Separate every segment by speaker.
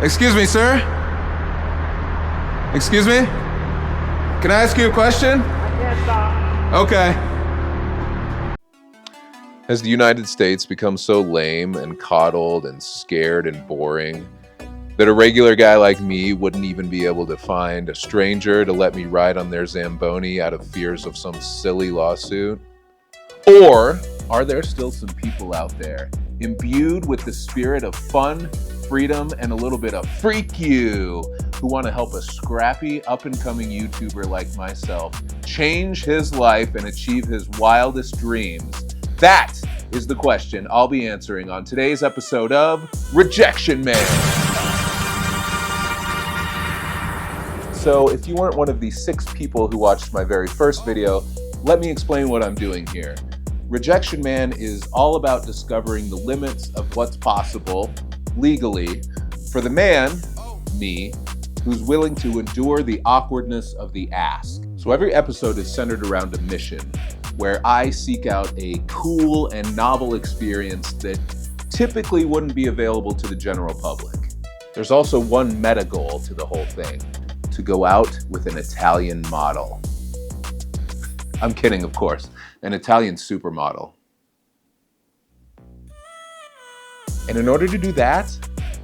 Speaker 1: Excuse me, sir? Excuse me? Can I ask you a question?
Speaker 2: I can't stop.
Speaker 1: Okay. Has the United States become so lame and coddled and scared and boring that a regular guy like me wouldn't even be able to find a stranger to let me ride on their Zamboni out of fears of some silly lawsuit? Or are there still some people out there imbued with the spirit of fun, freedom, and a little bit of freak you who want to help a scrappy up-and-coming YouTuber like myself change his life and achieve his wildest dreams? That is the question I'll be answering on today's episode of Rejection Man. So if you weren't one of the 6 people who watched my very first video, let me explain what I'm doing here. Rejection Man is all about discovering the limits of what's possible legally for the man, me, who's willing to endure the awkwardness of the ask. So every episode is centered around a mission where I seek out a cool and novel experience that typically wouldn't be available to the general public. There's also one meta goal to the whole thing: to go out with an Italian model. I'm kidding, of course, an Italian supermodel. And in order to do that,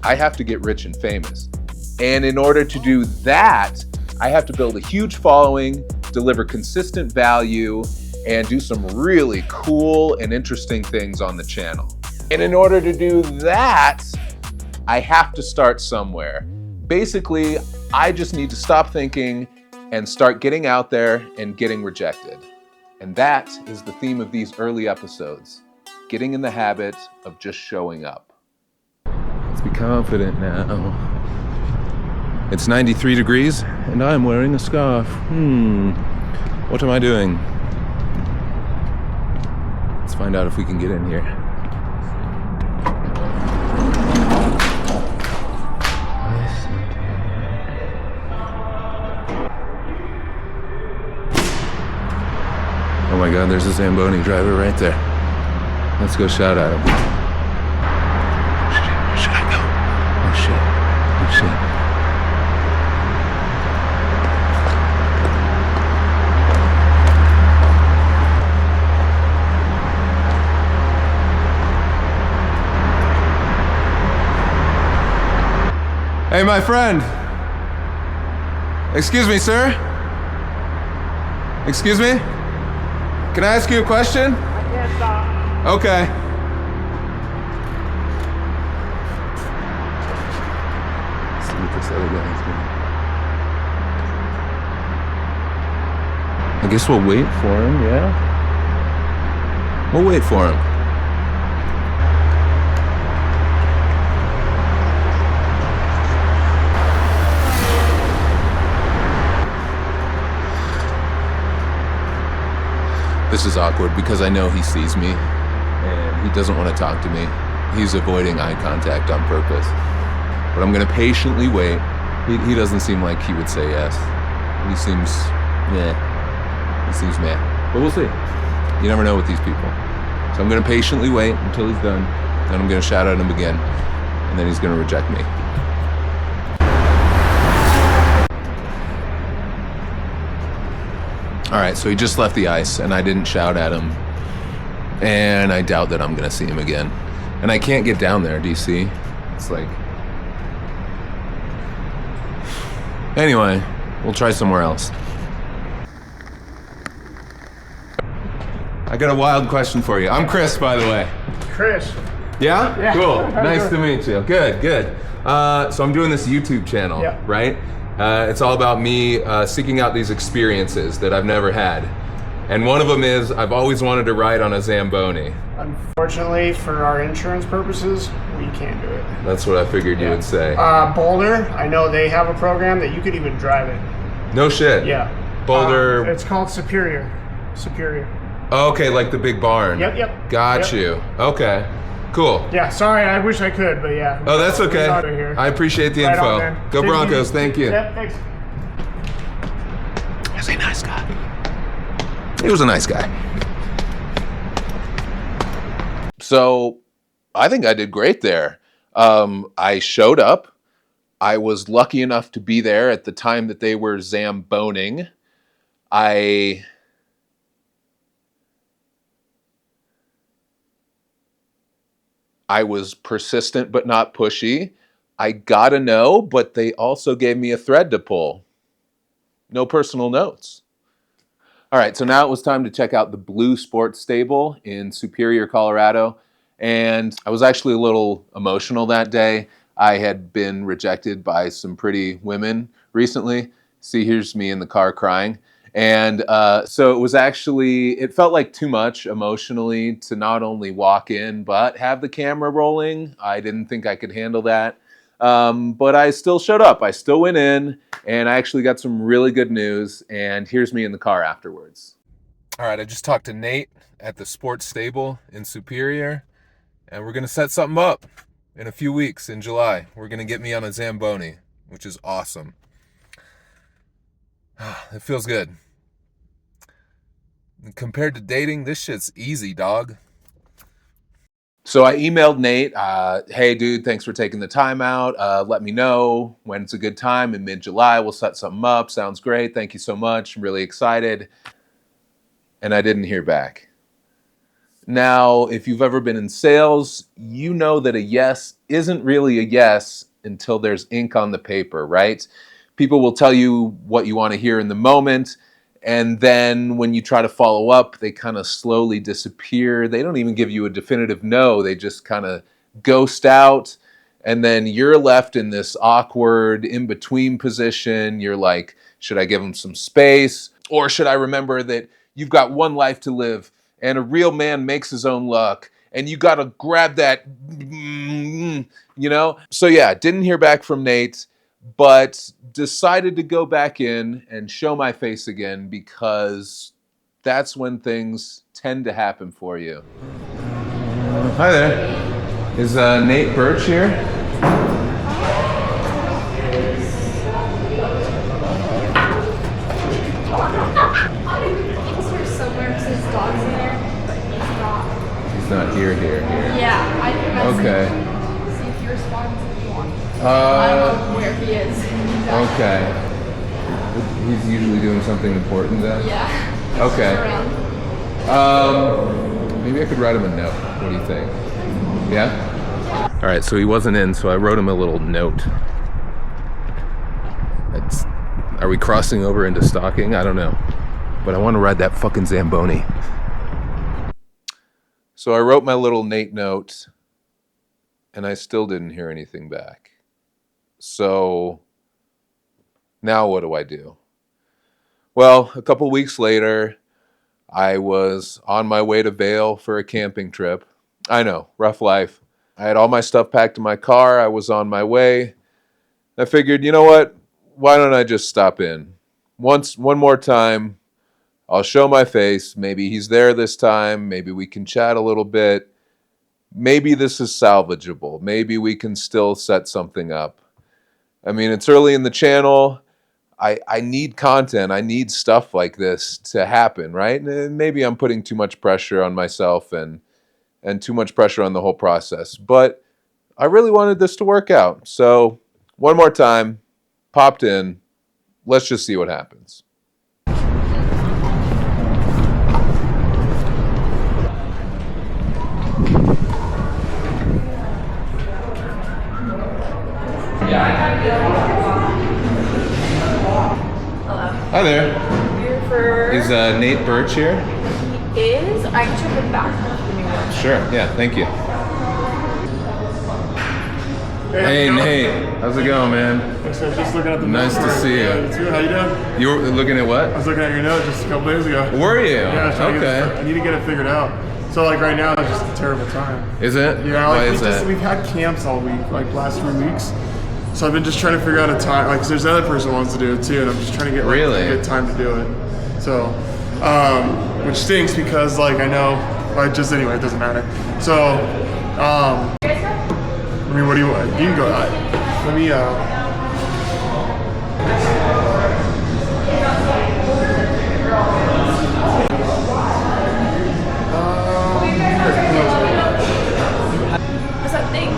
Speaker 1: I have to get rich and famous. And in order to do that, I have to build a huge following, deliver consistent value, and do some really cool and interesting things on the channel. And in order to do that, I have to start somewhere. Basically, I just need to stop thinking and start getting out there and getting rejected. And that is the theme of these early episodes: getting in the habit of just showing up. Let's be confident now. It's 93 degrees and I'm wearing a scarf. What am I doing? Let's find out if we can get in here. Oh my God, there's a Zamboni driver right there. Let's go shout at him. Should I go? Oh shit. Oh shit. Hey, my friend. Excuse me, sir? Excuse me? Can I ask you a question?
Speaker 2: I can't stop.
Speaker 1: Okay. Let's see what this other guy's doing. I guess we'll wait for him, yeah? We'll wait for him. This is awkward because I know he sees me and he doesn't want to talk to me. He's avoiding eye contact on purpose. But I'm gonna patiently wait. He doesn't seem like he would say yes. He seems meh. But we'll see. You never know with these people. So I'm gonna patiently wait until he's done. Then I'm gonna shout at him again. And then he's gonna reject me. All right, so he just left the ice and I didn't shout at him. And I doubt that I'm gonna see him again. And I can't get down there, do you see? It's like... Anyway, we'll try somewhere else. I got a wild question for you. I'm Chris, by the way.
Speaker 2: Chris.
Speaker 1: Yeah?
Speaker 2: Yeah.
Speaker 1: Cool, nice to meet you. Good, good. So I'm doing this YouTube channel,
Speaker 2: yeah,
Speaker 1: right? It's all about me seeking out these experiences that I've never had. And one of them is, I've always wanted to ride on a Zamboni.
Speaker 2: Unfortunately, for our insurance purposes, we can't do it.
Speaker 1: That's what I figured you would say.
Speaker 2: Boulder, I know they have a program that you could even drive it.
Speaker 1: No shit.
Speaker 2: Yeah.
Speaker 1: Boulder.
Speaker 2: It's called Superior. Superior.
Speaker 1: Okay, like the big barn.
Speaker 2: Yep.
Speaker 1: Got you. Okay. Cool.
Speaker 2: Yeah, sorry, I wish I could, but yeah.
Speaker 1: Oh, that's okay. I appreciate the info.
Speaker 2: On, man.
Speaker 1: Go Broncos, thank you.
Speaker 2: Yep, thanks.
Speaker 1: He's a nice guy. He was a nice guy. So, I think I did great there. I showed up, I was lucky enough to be there at the time that they were zamboning. I was persistent but not pushy. I got a no, but they also gave me a thread to pull. No personal notes. All right, so now it was time to check out the Blue Sports Stable in Superior, Colorado. And I was actually a little emotional that day. I had been rejected by some pretty women recently. See, here's me in the car crying. And so it was actually, it felt like too much emotionally to not only walk in, but have the camera rolling. I didn't think I could handle that. But I still showed up. I still went in, and I actually got some really good news. And here's me in the car afterwards. All right, I just talked to Nate at the Sports Stable in Superior, and we're going to set something up in a few weeks in July. We're going to get me on a Zamboni, which is awesome. It feels good. Compared to dating, this shit's easy, dog. So I emailed Nate, hey dude, thanks for taking the time out. Let me know when it's a good time in mid-July. We'll set something up. Sounds great. Thank you so much. I'm really excited. And I didn't hear back. Now, if you've ever been in sales, you know that a yes isn't really a yes until there's ink on the paper, right? People will tell you what you want to hear in the moment, and then when you try to follow up, they kind of slowly disappear. They don't even give you a definitive no. They just kind of ghost out, and then you're left in this awkward in-between position. You're like, should I give them some space? Or should I remember that you've got one life to live, and a real man makes his own luck, and you got to grab that, you know? So yeah, didn't hear back from Nate, but decided to go back in and show my face again, because that's when things tend to happen for you. Hi there. Is Nate Birch here? He's not here.
Speaker 3: Yeah, I can
Speaker 1: Okay.
Speaker 3: see if he responds if you want. I don't know where he is.
Speaker 1: Okay. He's usually doing something important then?
Speaker 3: Yeah.
Speaker 1: Okay.
Speaker 3: Around.
Speaker 1: Maybe I could write him a note. What do you think? Yeah? All right, so he wasn't in, so I wrote him a little note. Are we crossing over into stalking? I don't know. But I want to ride that fucking Zamboni. So I wrote my little Nate note, and I still didn't hear anything back. So now what do? Well, a couple weeks later, I was on my way to Vail for a camping trip. I know, rough life. I had all my stuff packed in my car. I was on my way. I figured, you know what? Why don't I just stop in? One more time. I'll show my face. Maybe he's there this time. Maybe we can chat a little bit. Maybe this is salvageable. Maybe we can still set something up. I mean, it's early in the channel. I need content. I need stuff like this to happen, right? And maybe I'm putting too much pressure on myself and too much pressure on the whole process. But I really wanted this to work out. So one more time, popped in. Let's just see what happens. Hi there.
Speaker 3: Here for...
Speaker 1: Is Nate Birch here?
Speaker 3: He is. I can check the back.
Speaker 1: Sure. Yeah. Thank you. Hey Nate, how's it going, man?
Speaker 2: Thanks, I was just looking at the
Speaker 1: Nice to see you.
Speaker 2: Too. How you doing?
Speaker 1: You were looking at what?
Speaker 2: I was looking at your note just a couple days ago.
Speaker 1: Were you?
Speaker 2: Yeah, I was trying to get
Speaker 1: Okay.
Speaker 2: I need to get it figured out. So like right now, it's just a terrible time.
Speaker 1: Is it?
Speaker 2: Yeah,
Speaker 1: Why
Speaker 2: like
Speaker 1: is that?
Speaker 2: we've had camps all week, like last 3 weeks. So I've been just trying to figure out a time, like 'cause there's another person who wants to do it too, and I'm just trying to get like,
Speaker 1: Really?
Speaker 2: a good time to do it. So, which stinks because like I know, like just anyway, it doesn't matter. So, I mean, what do you want? You can go. Let me.
Speaker 3: What's that thing?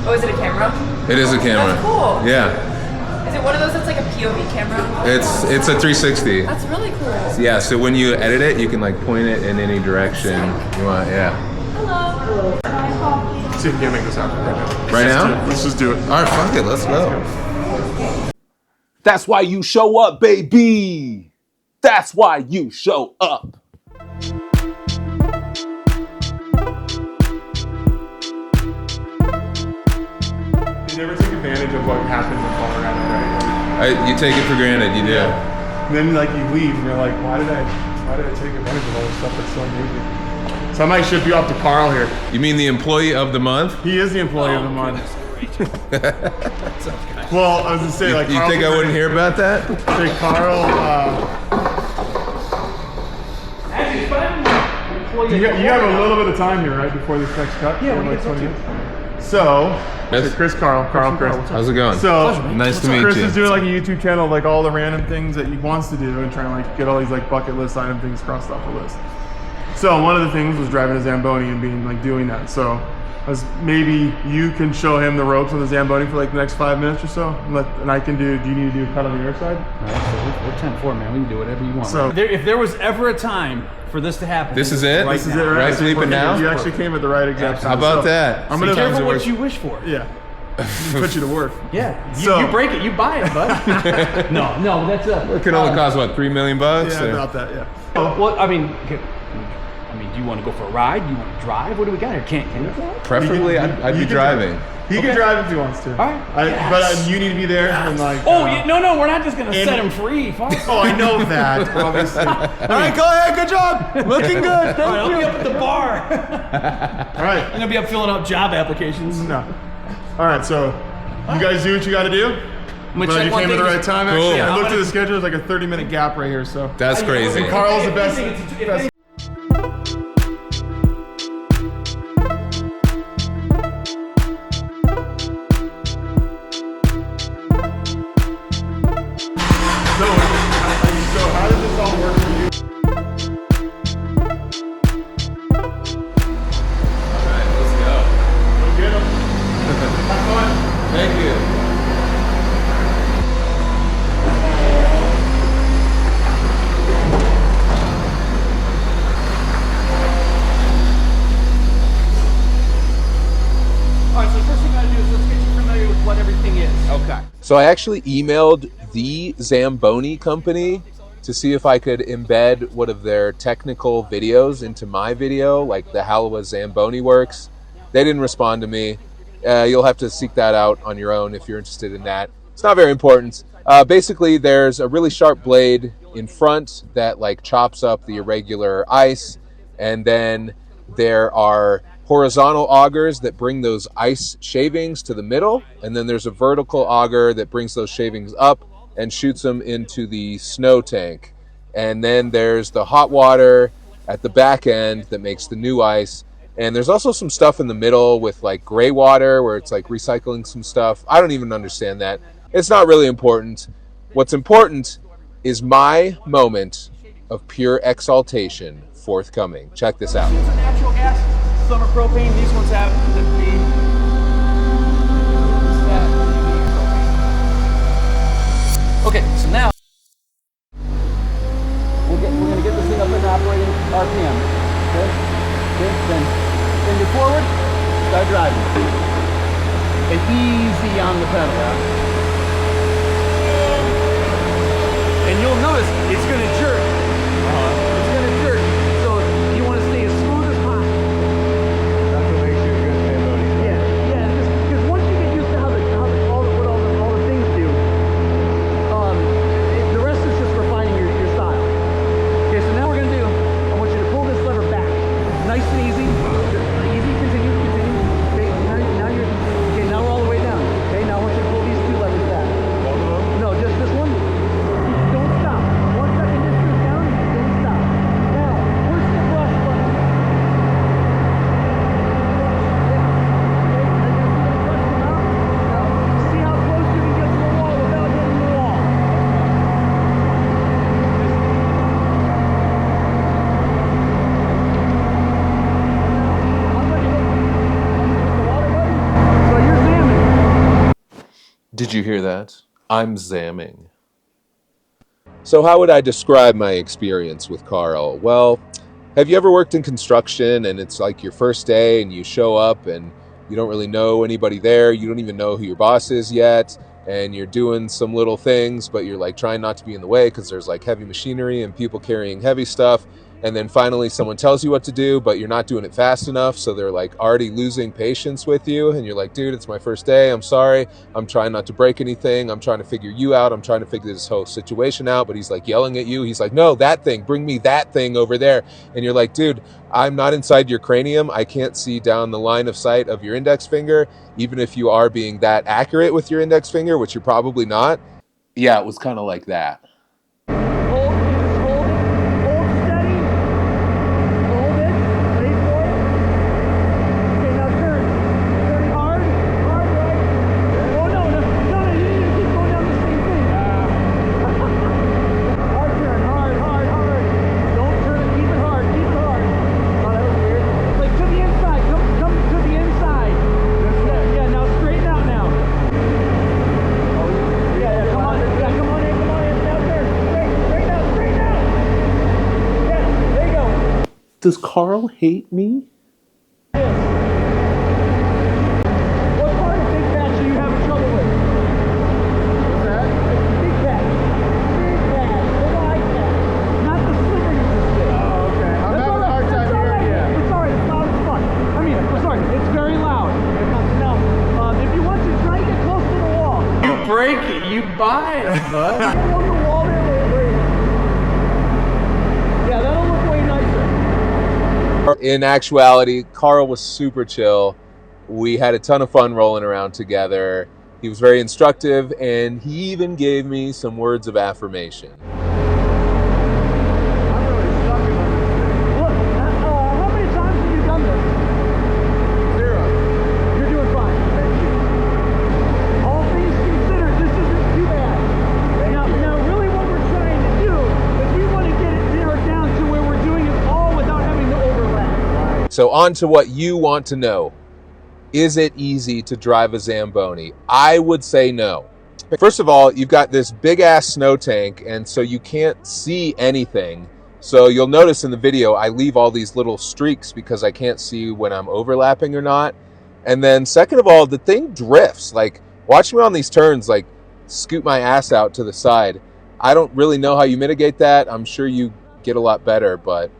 Speaker 3: Oh, is it a camera?
Speaker 1: It is a camera.
Speaker 3: That's cool.
Speaker 1: Yeah.
Speaker 3: Is it one of those that's like a POV camera?
Speaker 1: It's a 360.
Speaker 3: That's really cool.
Speaker 1: Yeah, so when you edit it, you can like point it in any direction you want. Yeah.
Speaker 3: Hello.
Speaker 2: Let's see if we can make this happen right now.
Speaker 1: Right now?
Speaker 2: Let's just do it.
Speaker 1: All right, fuck it. Let's go. That's why you show up, baby. That's why you show up.
Speaker 2: You never take advantage of what happens in Colorado, right?
Speaker 1: You take it for granted. You do.
Speaker 2: And then like you leave and you're like, why did I take advantage of all this stuff that's so amazing? So I might ship you off to Carl here.
Speaker 1: You mean the employee of the month?
Speaker 2: He is the employee of the month. Well, I was gonna say like.
Speaker 1: You think I wouldn't hear about that?
Speaker 2: Say Carl. You have a little bit of time here, right, before this next cut? Yeah, like 20 minutes. So,
Speaker 1: Yes.
Speaker 2: Chris.
Speaker 1: How's it going?
Speaker 2: So,
Speaker 1: Nice to meet
Speaker 2: Chris
Speaker 1: you.
Speaker 2: is doing like a YouTube channel of like all the random things that he wants to do and trying to like get all these like bucket list item things crossed off the list. So one of the things was driving a Zamboni and being like doing that. So maybe you can show him the ropes on the Zamboni for like the next 5 minutes or so, and I can do. Do you need to do a cut on the other side?
Speaker 4: We're 10-4, man. We can do whatever you want.
Speaker 2: So
Speaker 4: if there was ever a time for this to happen,
Speaker 1: This is it?
Speaker 2: this is it, right?
Speaker 1: Right, sleeping now?
Speaker 2: You actually came at the right exact time.
Speaker 1: How about
Speaker 2: So,
Speaker 1: that?
Speaker 2: I'm
Speaker 4: Be
Speaker 2: gonna
Speaker 4: careful what you wish for.
Speaker 2: Yeah. Put you to work.
Speaker 4: Yeah.
Speaker 2: So-
Speaker 4: You break it, you buy it, bud. no, that's
Speaker 1: It could only cost what, $3 million?
Speaker 2: Yeah,
Speaker 1: or-
Speaker 2: about that. Yeah.
Speaker 4: Well, I mean, do you want to go for a ride? Do you want to drive? What do we got here? Can you drive?
Speaker 1: Preferably, I'd be
Speaker 2: You can
Speaker 1: driving.
Speaker 2: drive. He can drive if he wants to.
Speaker 4: All right.
Speaker 2: But you need to be there and like.
Speaker 4: Oh, no, we're not just gonna
Speaker 2: and-
Speaker 4: set him free. Fuck.
Speaker 2: Oh, I know that. Obviously. All right, go ahead. Good job. Looking good.
Speaker 4: All right,
Speaker 2: Thank
Speaker 4: I'll
Speaker 2: you.
Speaker 4: be up at the bar.
Speaker 2: All right.
Speaker 4: I'm gonna be up filling out job applications.
Speaker 2: No. All right. So, you guys do what you got to do.
Speaker 4: I'm gonna
Speaker 2: But
Speaker 4: check
Speaker 2: you
Speaker 4: one
Speaker 2: came at
Speaker 4: thing.
Speaker 2: the right time.
Speaker 1: Cool.
Speaker 2: Actually,
Speaker 1: Yeah,
Speaker 2: I
Speaker 4: I'm
Speaker 2: looked at
Speaker 4: gonna-
Speaker 2: the schedule. There's like a 30-minute gap right here. So.
Speaker 1: That's crazy.
Speaker 2: And Carl's the best. So how does this all work for you?
Speaker 1: Alright, let's go.
Speaker 2: Go get 'em. Have fun.
Speaker 1: Thank you.
Speaker 4: All right, so the first thing I gotta do is let's get you familiar with what everything is.
Speaker 1: Okay. So I actually emailed the Zamboni company to see if I could embed one of their technical videos into my video, like the how a Zamboni works. They didn't respond to me. You'll have to seek that out on your own if you're interested in that. It's not very important. Basically, there's a really sharp blade in front that like chops up the irregular ice, and then there are horizontal augers that bring those ice shavings to the middle, and then there's a vertical auger that brings those shavings up and shoots them into the snow tank. And then there's the hot water at the back end that makes the new ice. And there's also some stuff in the middle with like gray water where it's like recycling some stuff. I don't even understand that. It's not really important. What's important is my moment of pure exaltation forthcoming. Check this out.
Speaker 4: These are natural gas, some are propane. These ones have the Okay, so now we're gonna get this thing up in operating RPM. Okay? Then you forward, start driving. And easy on the pedal. And you'll notice it's gonna jerk. It's gonna jerk. So you want to stay as smooth as possible.
Speaker 2: That's what makes you a good Zamboni
Speaker 1: Did you hear that? I'm zamming. So how would I describe my experience with Carl? Well, have you ever worked in construction and it's like your first day and you show up and you don't really know anybody there, you don't even know who your boss is yet, and you're doing some little things, but you're like trying not to be in the way because there's like heavy machinery and people carrying heavy stuff, and then finally someone tells you what to do, but you're not doing it fast enough, so they're like already losing patience with you, and you're like, dude, it's my first day, I'm sorry, I'm trying not to break anything, I'm trying to figure you out, I'm trying to figure this whole situation out, but he's like yelling at you, he's like, no, that thing, bring me that thing over there, and you're like, dude, I'm not inside your cranium, I can't see down the line of sight of your index finger, even if you are being that accurate with your index finger, which you're probably not. Yeah, it was kind of like that.
Speaker 4: Hold steady. Hold it. Wait for it. Okay, now turn. Turn hard. Hard right. Oh, no, you need to keep going down the same thing. Hard turn. Hard. Don't turn it. Keep it hard. Oh, that was weird. Like to the inside. Come to the inside. Yeah, now straighten out now. Yeah, come on in. Now turn. Straighten out. Yeah, there you go.
Speaker 1: Does Carl hate me?
Speaker 4: What part of big catch are you having trouble with? What's that? Big catch. The wide catch. Not the sliver you just did.
Speaker 2: Oh, okay. I'm having a hard time hearing you.
Speaker 4: It's alright, it's loud as fuck. I mean, sorry, it's very loud. Now, if you want to, try to get close to the wall.
Speaker 5: You break it, you buy it, bud.
Speaker 4: Get along the wall there. Yeah, that'll look way nicer.
Speaker 1: In actuality, Carl was super chill. We had a ton of fun rolling around together. He was very instructive, and he even gave me some words of affirmation.
Speaker 2: I'm really stuck in this
Speaker 4: Look, how many times have you done this?
Speaker 2: thing. 0.
Speaker 4: You're doing fine. Thank you. All things considered, this isn't too bad. Now, really what we're trying to do is we want to get it narrowed down to where we're doing it all without having to overlap.
Speaker 1: So on to what you want to know. Is it easy to drive a Zamboni? I would say no. First of all, you've got this big ass snow tank, and so you can't see anything. So you'll notice in the video, I leave all these little streaks because I can't see when I'm overlapping or not. And then second of all, the thing drifts. Like, watch me on these turns, like scoot my ass out to the side. I don't really know how you mitigate that. I'm sure you get a lot better, but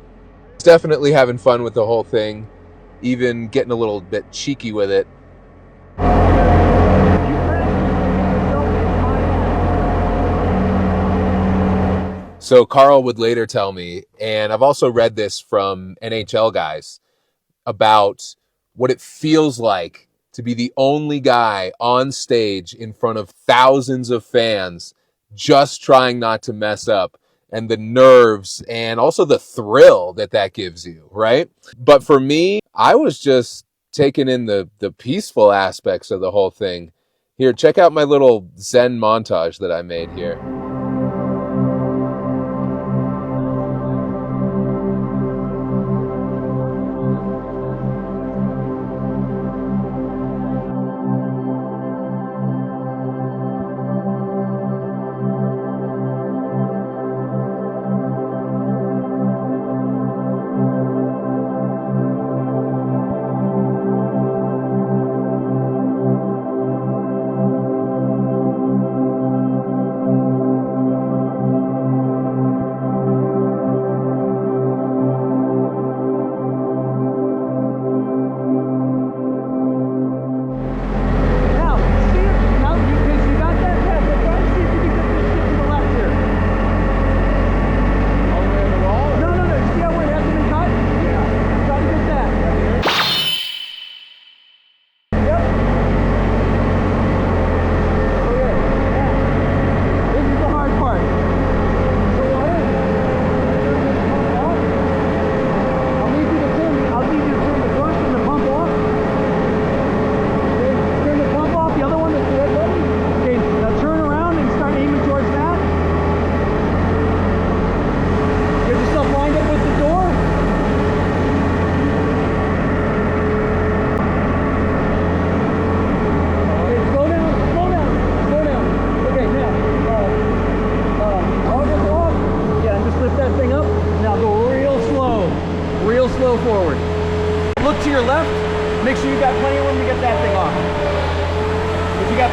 Speaker 1: it's definitely having fun with the whole thing. Even getting a little bit cheeky with it. So Carl would later tell me, and I've also read this from NHL guys, about what it feels like to be the only guy on stage in front of thousands of fans just trying not to mess up, and the nerves and also the thrill that gives you, right? But for me, I was just taking in the peaceful aspects of the whole thing. Here, check out my little Zen montage that I made here.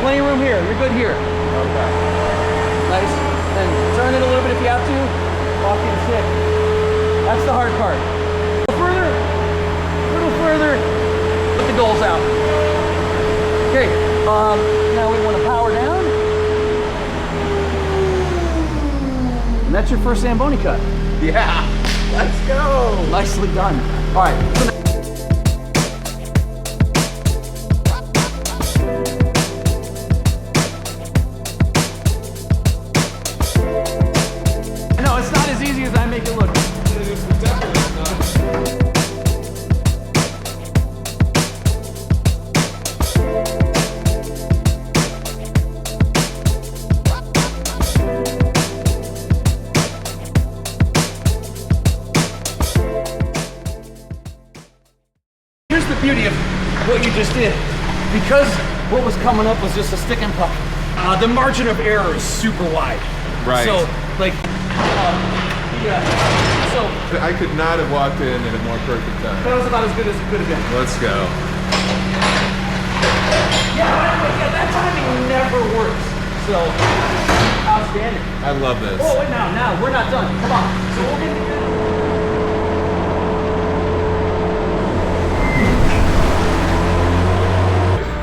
Speaker 4: plenty of room here. You're good here.
Speaker 1: Okay.
Speaker 4: Nice. And turn it a little bit if you have to. Walking and stick. That's the hard part. A little further. Put the goals out. Okay. Now we want to power down. And that's your first Zamboni cut.
Speaker 1: Yeah. Let's go.
Speaker 4: Nicely done. All right. No, it's not as easy as I make it look. Here's the beauty of what you just did. Because what was coming up was just a stick and puck, the margin of error is super wide.
Speaker 1: Right.
Speaker 4: So, like, yeah. So,
Speaker 1: I could not have walked in at a more perfect time.
Speaker 4: that was about as good as it could have been.
Speaker 1: Let's go.
Speaker 4: Yeah, that timing never works. So, outstanding.
Speaker 1: I love this.
Speaker 4: Oh, wait, now, we're not done. Come on. So we'll get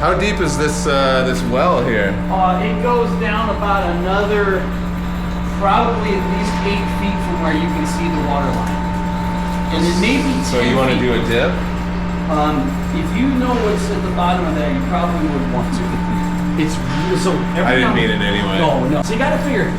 Speaker 1: How deep is this this well here?
Speaker 4: it goes down about another, probably at least 8 feet from where you can see the water line. And it may be 10
Speaker 1: So you want to
Speaker 4: feet.
Speaker 1: do a dip?
Speaker 4: If you know what's at the bottom of there, you probably would want to. It's so.
Speaker 1: I didn't mean it anyway.
Speaker 4: No. So you got to figure.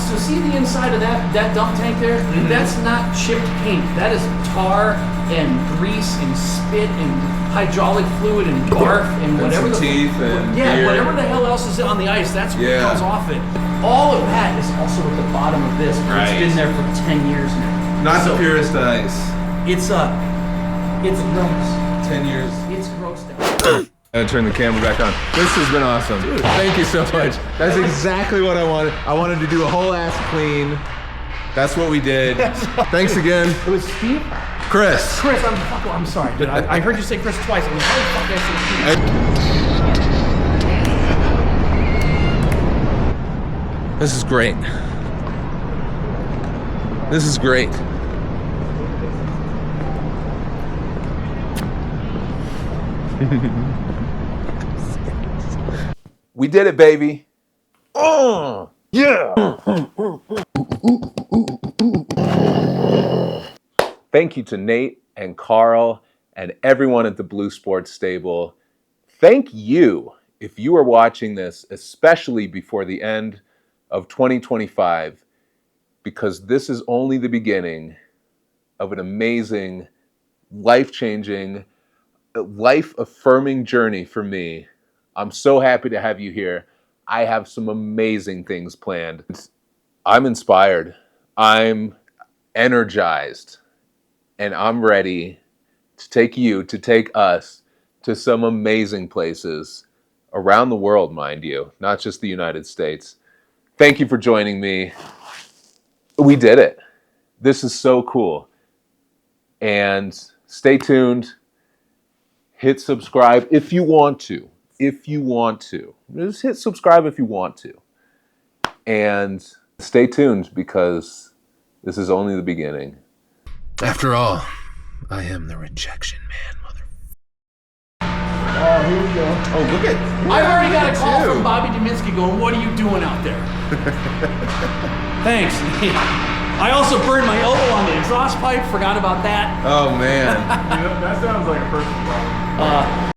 Speaker 4: So see the inside of that dump tank there?
Speaker 1: Mm-hmm.
Speaker 4: That's not chipped paint. That is tar and grease and spit and hydraulic fluid and barf and whatever
Speaker 1: some teeth and beer.
Speaker 4: whatever the hell else is on the ice. That's what
Speaker 1: Yeah.
Speaker 4: comes off it. All of that is also at the bottom of this.
Speaker 1: Right.
Speaker 4: It's been there for 10 years now.
Speaker 1: Not
Speaker 4: So
Speaker 1: the purest ice.
Speaker 4: It's gross.
Speaker 1: 10 years.
Speaker 4: It's gross down.
Speaker 1: I'm gonna turn the camera back on. This has been awesome. Dude, thank you so much. That's exactly what I wanted. I wanted to do a whole ass clean. That's what we did. Thanks again.
Speaker 4: It was Steve?
Speaker 1: Chris.
Speaker 4: Chris, I'm sorry, dude. I heard you say Chris twice. I'm like, how the fuck did I say Steve?
Speaker 1: This is great. This is great. We did it, baby. Oh, yeah. Thank you to Nate and Carl and everyone at the Blue Sports Stable. Thank you if you are watching this, especially before the end of 2025, because this is only the beginning of an amazing, life-changing, life-affirming journey for me. I'm so happy to have you here. I have some amazing things planned. I'm inspired. I'm energized. And I'm ready to take us to some amazing places around the world, mind you, not just the United States. Thank you for joining me. We did it. This is so cool. And stay tuned. Hit subscribe if you want to. Just hit subscribe if you want to. And stay tuned because this is only the beginning. After all, I am the rejection man, mother.
Speaker 2: Oh, here we go.
Speaker 1: Oh, look at.
Speaker 4: I've already got a call from Bobby Deminsky going, what are you doing out there? Thanks. I also burned my elbow on the exhaust pipe, forgot about that.
Speaker 1: Oh, man.
Speaker 2: That sounds like a personal problem.